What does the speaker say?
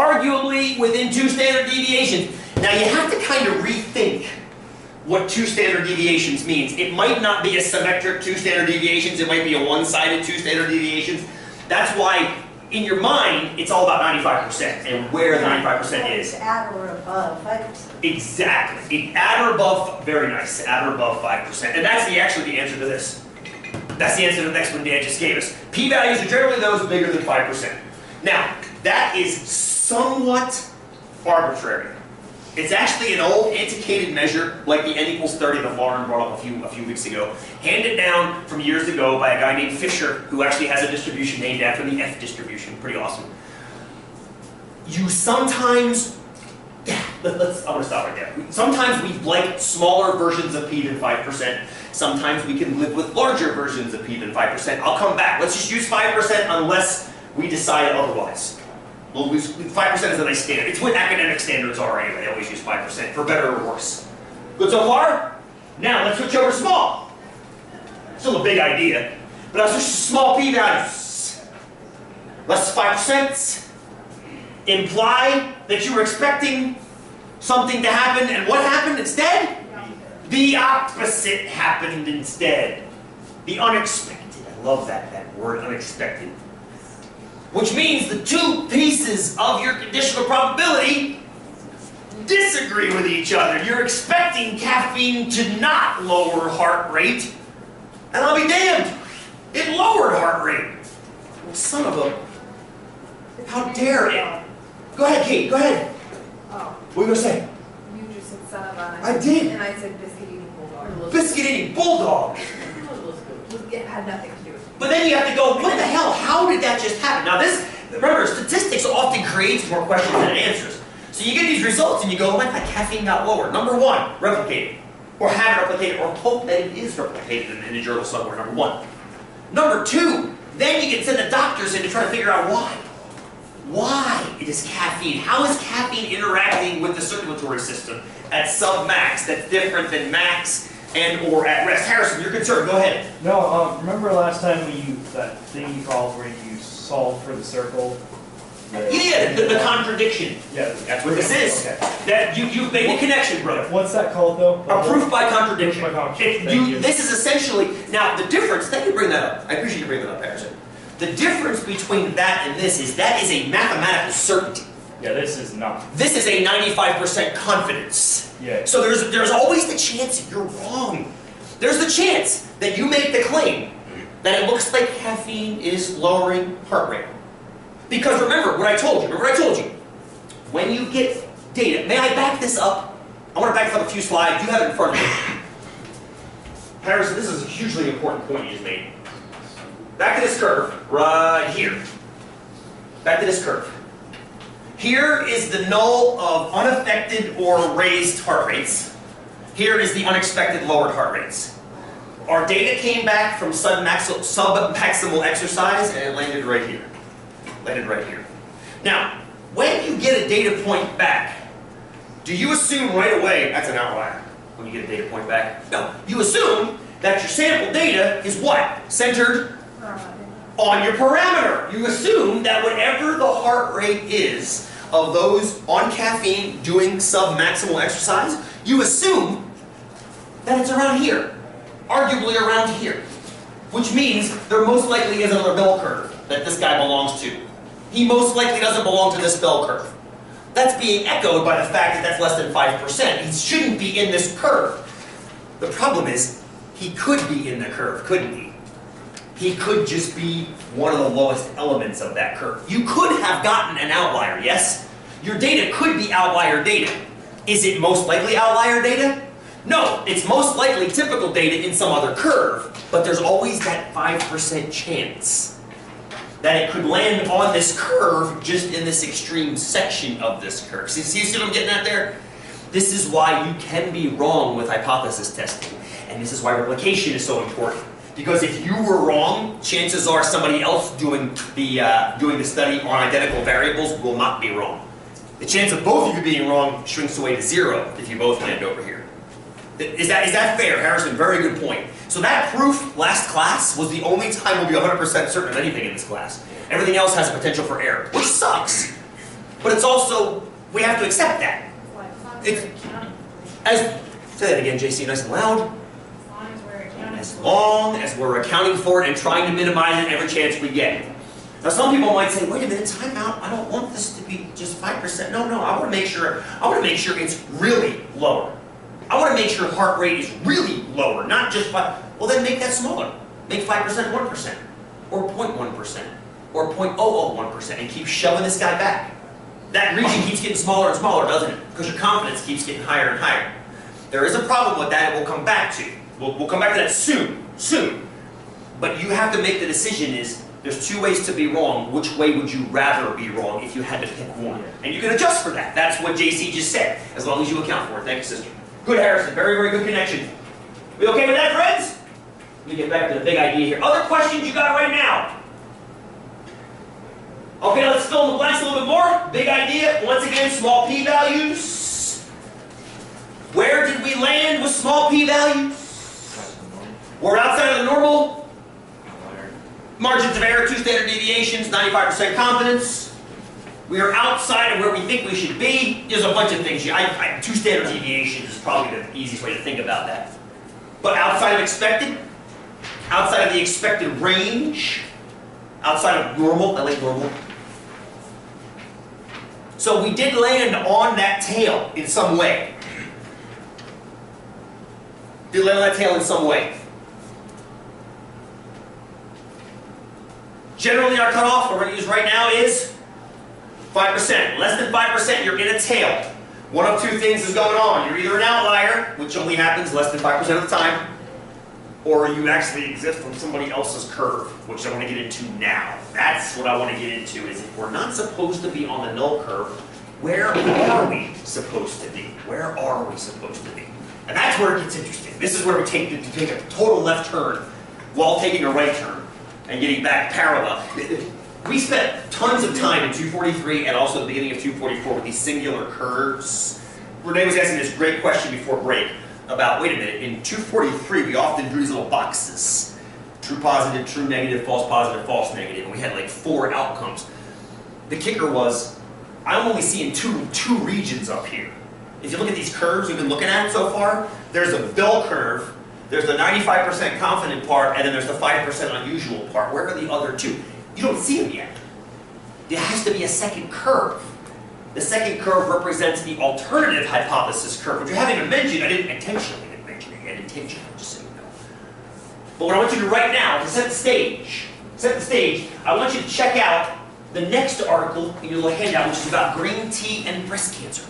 arguably within 2 standard deviations. Now you have to kind of rethink what 2 standard deviations means. It might not be a symmetric 2 standard deviations, it might be a one-sided 2 standard deviations. That's why in your mind, it's all about 95% and where the 95% is. At or above 5%. Exactly. At or above, very nice, at or above 5%. And that's actually the answer to this. That's the answer to the next one Dan just gave us. P-values are generally those bigger than 5%. Now, that is somewhat arbitrary. It's actually an old antiquated measure, like the n=30 that Lauren brought up a few weeks ago, handed down from years ago by a guy named Fisher, who actually has a distribution named after the F distribution. Pretty awesome. You sometimes, I'm going to stop right there. Sometimes we like smaller versions of P than 5%. Sometimes we can live with larger versions of P than 5%. I'll come back. Let's just use 5% unless we decide otherwise. We'll use 5% as a nice standard. It's what academic standards are anyway. They always use 5%, for better or worse. Good so far? Now let's switch over to small. Still a big idea, but I'll switch to small p-values. Less than 5% imply that you were expecting something to happen, and what happened instead? The opposite happened instead. The unexpected. I love that word, unexpected. Which means the 2 pieces of your conditional probability disagree with each other. You're expecting caffeine to not lower heart rate, and I'll be damned, it lowered heart rate. Well, son of a... How dare it? Go ahead, Kate, go ahead. Oh. What are you going to say? You just said son of a... I did. And I said biscuit eating bulldog. Biscuit eating bulldog. It had nothing to do with it. But then you have to go, what the hell? How did that just happen? Now this, remember, statistics often creates more questions than it answers. So you get these results and you go, oh my God, caffeine got lower. Number 1, replicate it. Or have it replicated, or hope that it is replicated in a journal somewhere, number 1. Number 2, then you can send the doctors in to try to figure out why. Why it is caffeine? How is caffeine interacting with the circulatory system at sub-max that's different than max and or at rest? Harrison, you're concerned. Go ahead. No, remember last time we used that thing you called where you solve for the circle? Yeah, the contradiction. Yeah. That's what this is. Okay. That you've made a connection, brother. What's that called though? A proof by contradiction. Proof by contradiction. Thank you. This is essentially, now the difference, thank you for bringing that up. I appreciate you bringing that up, Harrison. The difference between that and this is that is a mathematical certainty. Yeah, this is not. This is a 95% confidence. Yeah. So there's always the chance that you're wrong. There's the chance that you make the claim that it looks like caffeine is lowering heart rate. Because remember what I told you. When you get data, may I back this up? I want to back this up a few slides. You have it in front of you. Harrison, this is a hugely important point you just made. Back to this curve, right here. Back to this curve. Here is the null of unaffected or raised heart rates. Here is the unexpected lowered heart rates. Our data came back from sub-maximal exercise and it landed right here. Now, when you get a data point back, do you assume right away that's an outlier when you get a data point back? No. You assume that your sample data is what? Centered on your parameter. You assume that whatever the heart rate is of those on caffeine doing sub-maximal exercise, you assume that it's around here, arguably around here, which means there most likely is another bell curve that this guy belongs to. He most likely doesn't belong to this bell curve. That's being echoed by the fact that that's less than 5%. He shouldn't be in this curve. The problem is, he could be in the curve, couldn't he? He could just be one of the lowest elements of that curve. You could have gotten an outlier, yes? Your data could be outlier data. Is it most likely outlier data? No, it's most likely typical data in some other curve, but there's always that 5% chance that it could land on this curve just in this extreme section of this curve. See what I'm getting at there? This is why you can be wrong with hypothesis testing, and this is why replication is so important. Because if you were wrong, chances are somebody else doing the study on identical variables will not be wrong. The chance of both of you being wrong shrinks away to 0 if you both land over here. Is that fair, Harrison? Very good point. So that proof last class was the only time we'll be 100% certain of anything in this class. Everything else has a potential for error, which sucks. but it's also, we have to accept that. Like, as long as It's- we're accounting. As, say that again, JC, nice and loud. As long as we're accounting. As long as we're accounting for it and trying to minimize it every chance we get. Now some people might say, wait a minute, time out, I don't want this to be just 5%. No, I want to make sure it's really lower. I want to make sure heart rate is really lower, not just 5. Well then make that smaller. Make 5% 1%, or 0.1%, or 0.001%, and keep shoving this guy back. That region keeps getting smaller and smaller, doesn't it? Because your confidence keeps getting higher and higher. There is a problem with that, and we'll come back to. We'll come back to that soon. But you have to make the decision is, there's two ways to be wrong. Which way would you rather be wrong if you had to pick one? And you can adjust for that. That's what JC just said, as long as you account for it. Thank you, sister. Good, Harrison. Very, very good connection. We okay with that, friends? Let me get back to the big idea here. Other questions you got right now? Okay, let's fill in the blanks a little bit more. Big idea. Once again, small p-values. Where did we land with small p-values? We're outside of the normal. Margins of error, 2 standard deviations, 95% confidence. We are outside of where we think we should be. There's a bunch of things. 2 standard deviations is probably the easiest way to think about that. But outside of expected, outside of the expected range, outside of normal, I like normal. So we did land on that tail in some way. Did land on that tail in some way. Generally, our cutoff we're going to use right now is 5%. Less than 5%, you're in a tail. One of two things is going on. You're either an outlier, which only happens less than 5% of the time, or you actually exist on somebody else's curve, which I want to get into now. That's what I want to get into, is if we're not supposed to be on the null curve, where are we supposed to be? Where are we supposed to be? And that's where it gets interesting. This is where we take a total left turn while taking a right turn and getting back parallel. We spent tons of time in 243 and also the beginning of 244 with these singular curves. Renee was asking this great question before break about, wait a minute, in 243 we often drew these little boxes. True positive, true negative, false positive, false negative, and we had like 4 outcomes. The kicker was, I'm only seeing two regions up here. If you look at these curves we've been looking at so far, there's a bell curve, there's the 95% confident part, and then there's the 5% unusual part. Where are the other 2? You don't see them yet. There has to be a second curve. The second curve represents the alternative hypothesis curve, which I haven't even mentioned. I didn't intentionally mention it. I didn't intentionally, just so you know. But what I want you to do right now, to set the stage, I want you to check out the next article in your little handout, which is about green tea and breast cancer.